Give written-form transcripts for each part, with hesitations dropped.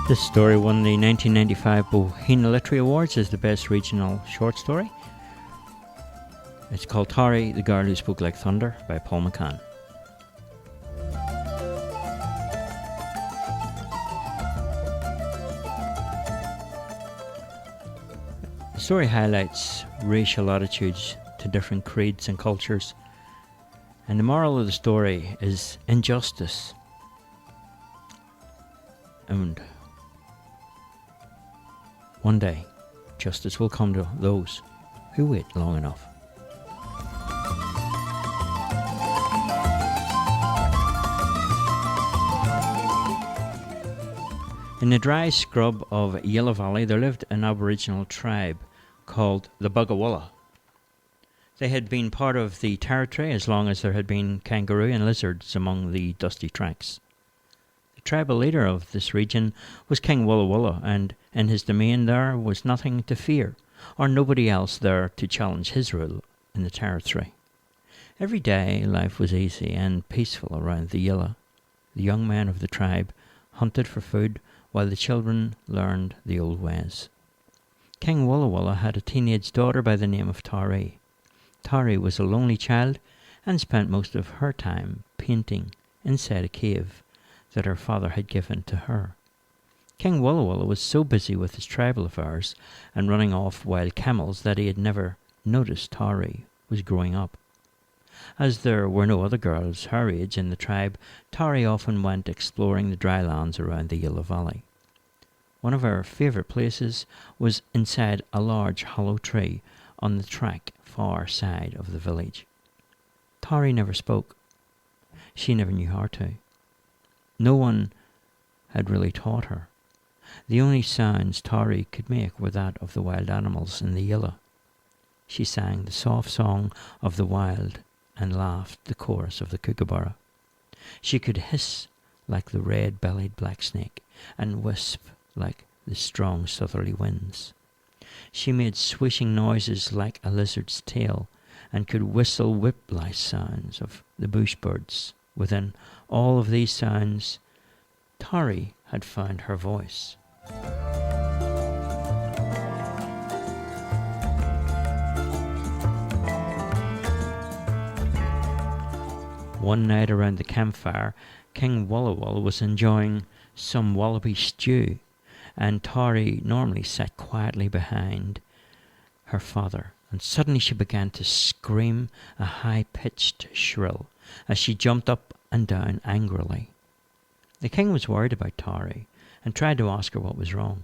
This story won the 1995 Bohena Literary Awards as the best regional short story. It's called Taree, the Girl Who Spoke Like Thunder by Paul McCann. The story highlights racial attitudes to different creeds and cultures, and the moral of the story is injustice. And one day, justice will come to those who wait long enough. In the dry scrub of Yellow Valley, there lived an Aboriginal tribe called the Bugawalla. They had been part of the territory as long as there had been kangaroo and lizards among the dusty tracks. The tribal leader of this region was King Walla Walla, and in his domain there was nothing to fear, or nobody else there to challenge his rule in the territory. Every day life was easy and peaceful around the Yilla. The young men of the tribe hunted for food, while the children learned the old ways. King Walla Walla had a teenage daughter by the name of Taree. Taree was a lonely child and spent most of her time painting inside a cave that her father had given to her. King Walla Walla was so busy with his tribal affairs and running off wild camels that he had never noticed Taree was growing up. As there were no other girls her age in the tribe, Taree often went exploring the dry lands around the Yellow Valley. One of her favourite places was inside a large hollow tree on the track far side of the village. Taree never spoke. She never knew how to. No one had really taught her. The only sounds Taree could make were that of the wild animals in the Yilla. She sang the soft song of the wild and laughed the chorus of the kookaburra. She could hiss like the red-bellied black snake and wisp like the strong southerly winds. She made swishing noises like a lizard's tail and could whistle whip-like sounds of the bush birds. Within all of these sounds, Taree had found her voice. One night around the campfire, King Walla Walla was enjoying some wallaby stew, and Taree normally sat quietly behind her father, and suddenly she began to scream a high-pitched shrill as she jumped up and down angrily. The king was worried about Taree and tried to ask her what was wrong.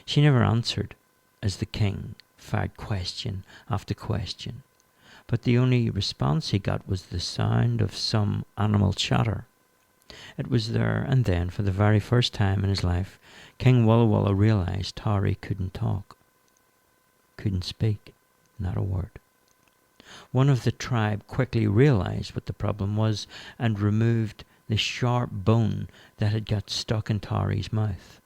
She never answered as the king fired question after question, but the only response he got was the sound of some animal chatter. It was there and then, for the very first time in his life, King Walla Walla realised Taree couldn't talk, couldn't speak, not a word. One of the tribe quickly realised what the problem was and removed the sharp bone that had got stuck in Taree's mouth.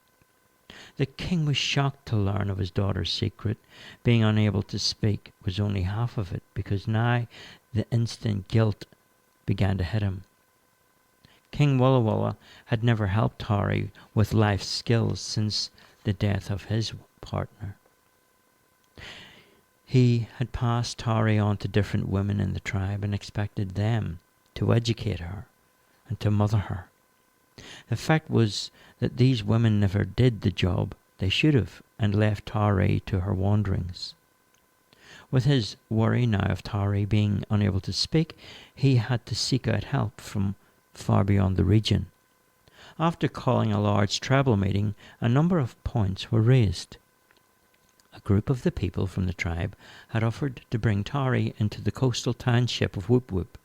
The king was shocked to learn of his daughter's secret. Being unable to speak was only half of it, because now the instant guilt began to hit him. King Walla Walla had never helped Taree with life skills since the death of his partner. He had passed Taree on to different women in the tribe and expected them to educate her and to mother her. The fact was that these women never did the job they should have and left Taree to her wanderings. With his worry now of Taree being unable to speak, he had to seek out help from far beyond the region. After calling a large tribal meeting, a number of points were raised. A group of the people from the tribe had offered to bring Taree into the coastal township of Whoop Whoop,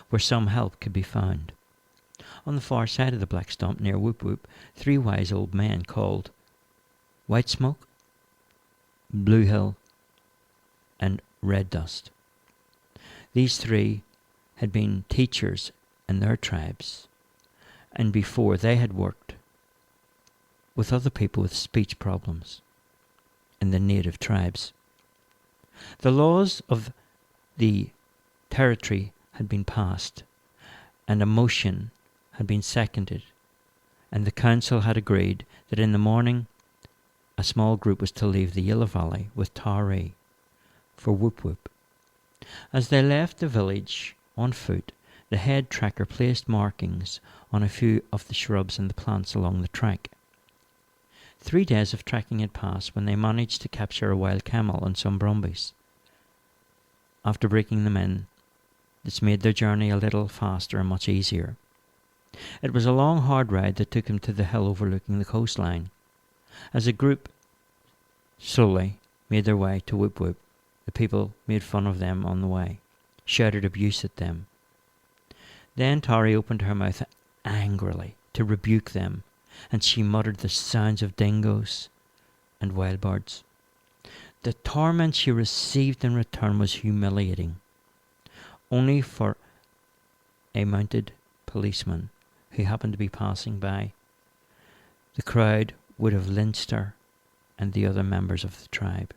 where some help could be found. On the far side of the Black Stump near Whoop Whoop, 3 wise old men called White Smoke, Blue Hill, and Red Dust. These 3 had been teachers in their tribes, and before they had worked with other people with speech problems in the native tribes. The laws of the territory had been passed, and a motion had been seconded and the council had agreed that in the morning a small group was to leave the Yellow Valley with Taree for Whoop Whoop. As they left the village on foot, the head tracker placed markings on a few of the shrubs and the plants along the track. 3 days of tracking had passed when they managed to capture a wild camel and some brumbies. After breaking them in, this made their journey a little faster and much easier. It was a long, hard ride that took them to the hill overlooking the coastline. As a group slowly made their way to Whoop Whoop, the people made fun of them on the way, shouted abuse at them. Then Taree opened her mouth angrily to rebuke them, and she muttered the sounds of dingoes and wild birds. The torment she received in return was humiliating. Only for a mounted policeman who happened to be passing by, the crowd would have lynched her and the other members of the tribe.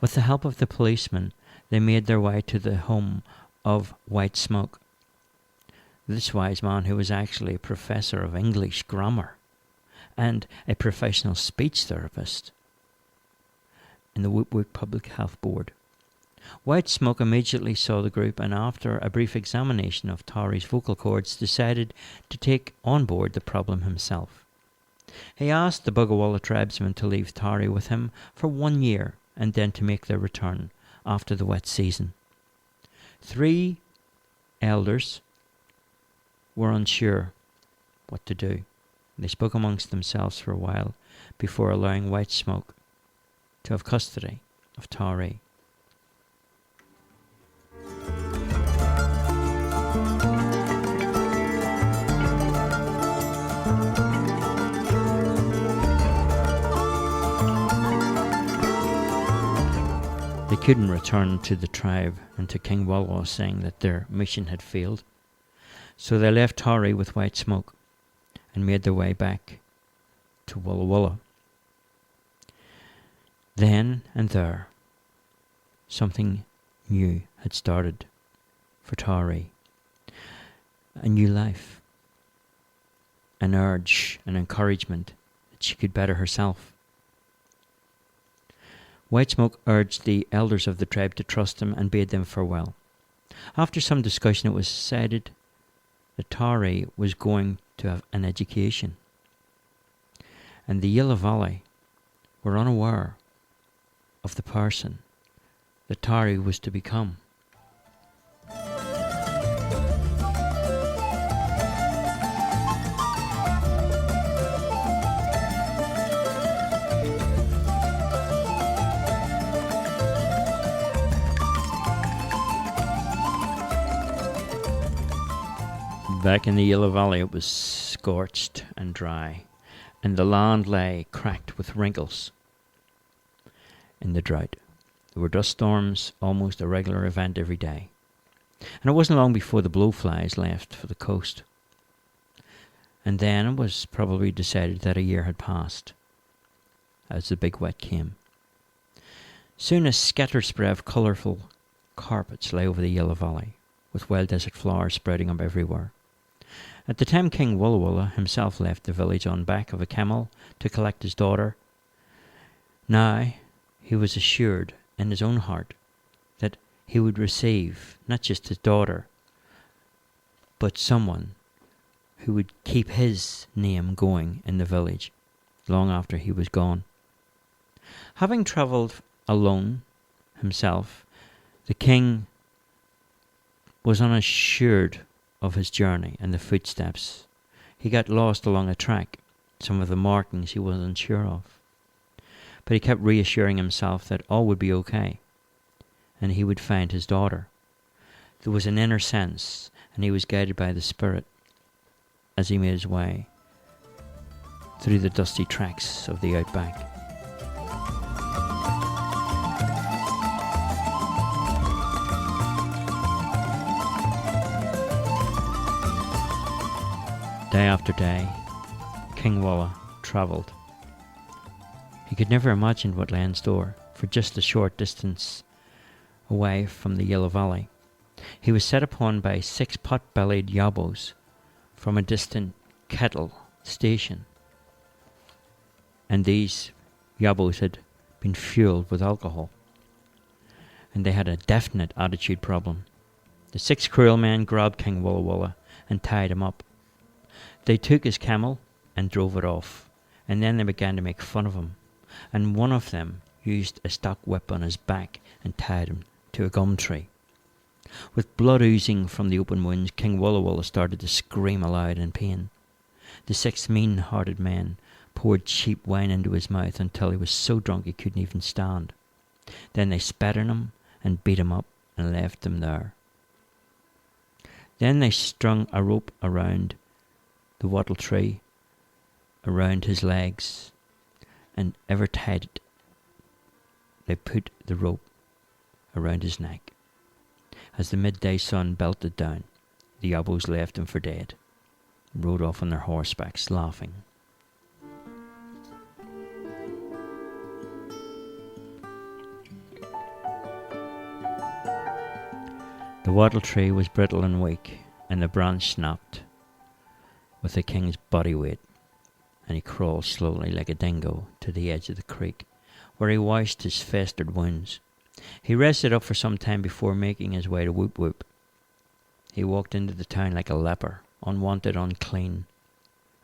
With the help of the policeman, they made their way to the home of White Smoke. This wise man, who was actually a professor of English grammar and a professional speech therapist in the Whoop Whoop Public Health Board. White Smoke immediately saw the group, and after a brief examination of Taree's vocal cords, decided to take on board the problem himself. He asked the Bugawalla tribesmen to leave Taree with him for 1 year and then to make their return after the wet season. 3 elders were unsure what to do. They spoke amongst themselves for a while before allowing White Smoke to have custody of Taree. They couldn't return to the tribe and to King Walwa, saying that their mission had failed. So they left Taree with White Smoke and made their way back to Walla Walla. Then and there, something new had started for Taree. A new life. An urge, an encouragement that she could better herself. White Smoke urged the elders of the tribe to trust him and bade them farewell. After some discussion, it was decided that Taree was going to have an education. And the Yellow Valley were unaware of the person that Taree was to become. Back in the Yellow Valley, it was scorched and dry, and the land lay cracked with wrinkles. In the drought, there were dust storms, almost a regular event every day. And it wasn't long before the blowflies left for the coast. And then it was probably decided that a year had passed, as the big wet came. Soon a scattered spread of colourful carpets lay over the Yellow Valley, with wild desert flowers sprouting up everywhere. At the time King Walla Walla himself left the village on back of a camel to collect his daughter, now he was assured in his own heart that he would receive not just his daughter, but someone who would keep his name going in the village long after he was gone. Having travelled alone himself, the king was unassured of his journey and the footsteps. He got lost along a track, some of the markings he was unsure of. But he kept reassuring himself that all would be okay, and he would find his daughter. There was an inner sense, and he was guided by the Spirit as he made his way through the dusty tracks of the outback. Day after day, King Walla travelled. He could never imagine what lay in store, for just a short distance away from the Yellow Valley, he was set upon by 6 pot-bellied yabos from a distant kettle station. And these yabos had been fueled with alcohol. And they had a definite attitude problem. The 6 cruel men grabbed King Walla Walla and tied him up. They took his camel and drove it off, and then they began to make fun of him, and one of them used a stock whip on his back and tied him to a gum tree. With blood oozing from the open wounds, King Walla Walla started to scream aloud in pain. The 6 mean-hearted men poured cheap wine into his mouth until he was so drunk he couldn't even stand. Then they spat on him and beat him up and left him there. Then they strung a rope around the wattle tree, around his legs, and ever tied it. They put the rope around his neck. As the midday sun belted down, the yabos left him for dead, and rode off on their horsebacks, laughing. The wattle tree was brittle and weak, and the branch snapped with the king's body weight, and he crawled slowly like a dingo to the edge of the creek, where he washed his festered wounds. He rested up for some time before making his way to Whoop Whoop. He walked into the town like a leper, unwanted, unclean,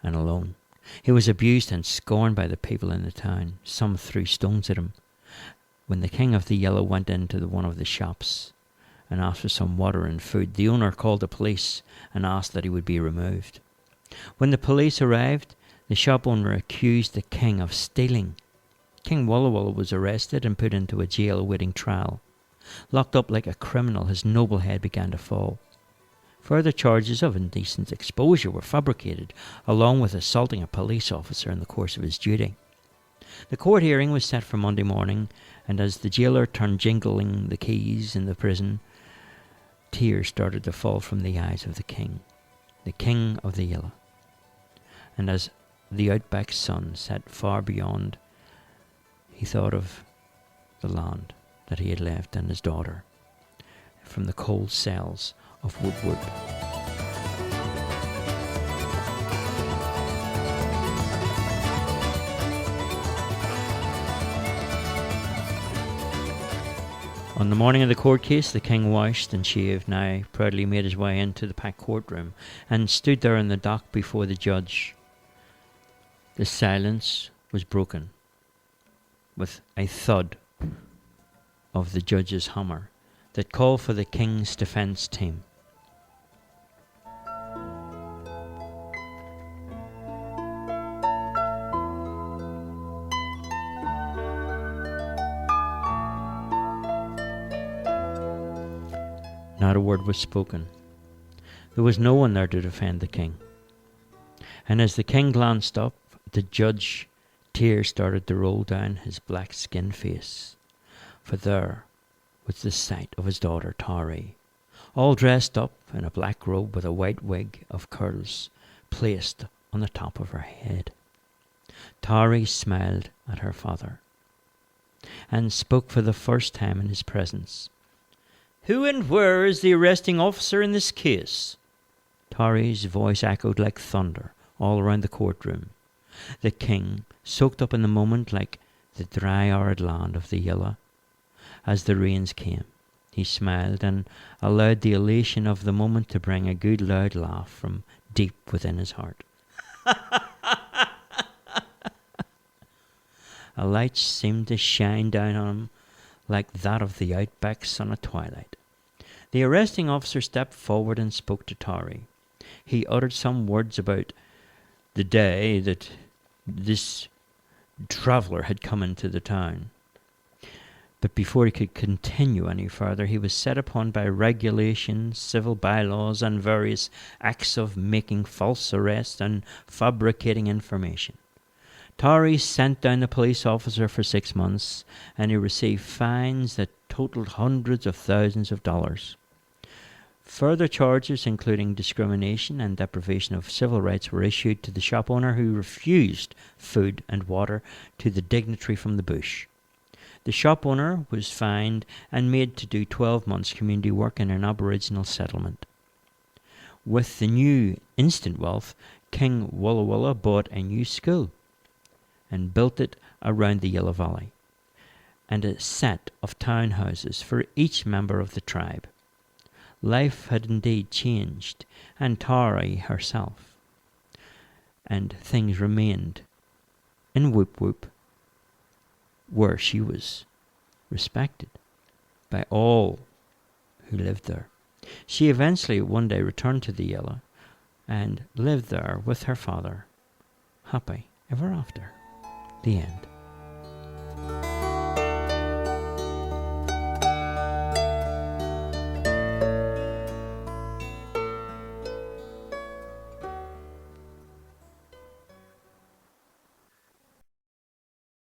and alone. He was abused and scorned by the people in the town. Some threw stones at him. When the king of the Yellow went into one of the shops and asked for some water and food, the owner called the police and asked that he would be removed. When the police arrived, the shop owner accused the king of stealing. King Walla Walla was arrested and put into a jail awaiting trial. Locked up like a criminal, his noble head began to fall. Further charges of indecent exposure were fabricated, along with assaulting a police officer in the course of his duty. The court hearing was set for Monday morning, and as the jailer turned jingling the keys in the prison, tears started to fall from the eyes of the king of the Yellow. And as the outback sun set far beyond, he thought of the land that he had left and his daughter from the cold cells of Whoop Whoop. On the morning of the court case, the king, washed and shaved now, proudly made his way into the packed courtroom and stood there in the dock before the judge. The silence was broken with a thud of the judge's hammer that called for the king's defence team. Not a word was spoken. There was no one there to defend the king. And as the king glanced up at the judge, tears started to roll down his black-skinned face. For there was the sight of his daughter Taree, all dressed up in a black robe with a white wig of curls placed on the top of her head. Taree smiled at her father and spoke for the first time in his presence. "Who and where is the arresting officer in this case?" Taree's voice echoed like thunder all around the courtroom. The king soaked up in the moment like the dry, arid land of the Yellow. As the rains came, he smiled and allowed the elation of the moment to bring a good loud laugh from deep within his heart. A light seemed to shine down on him like that of the outback sun at twilight. The arresting officer stepped forward and spoke to Taree. He uttered some words about the day that this traveller had come into the town. But before he could continue any further, he was set upon by regulations, civil bylaws, and various acts of making false arrests and fabricating information. Taree sent down the police officer for 6 months, and he received fines that totaled hundreds of thousands of dollars. Further charges, including discrimination and deprivation of civil rights, were issued to the shop owner who refused food and water to the dignitary from the bush. The shop owner was fined and made to do 12 months community work in an Aboriginal settlement. With the new instant wealth King Walla Walla bought a new school and built it around the Yellow Valley, and a set of townhouses for each member of the tribe. Life had indeed changed, and Taree herself, and things remained in Whoop Whoop, where she was respected by all who lived there. She eventually one day returned to the Yellow and lived there with her father, happy ever after. The end.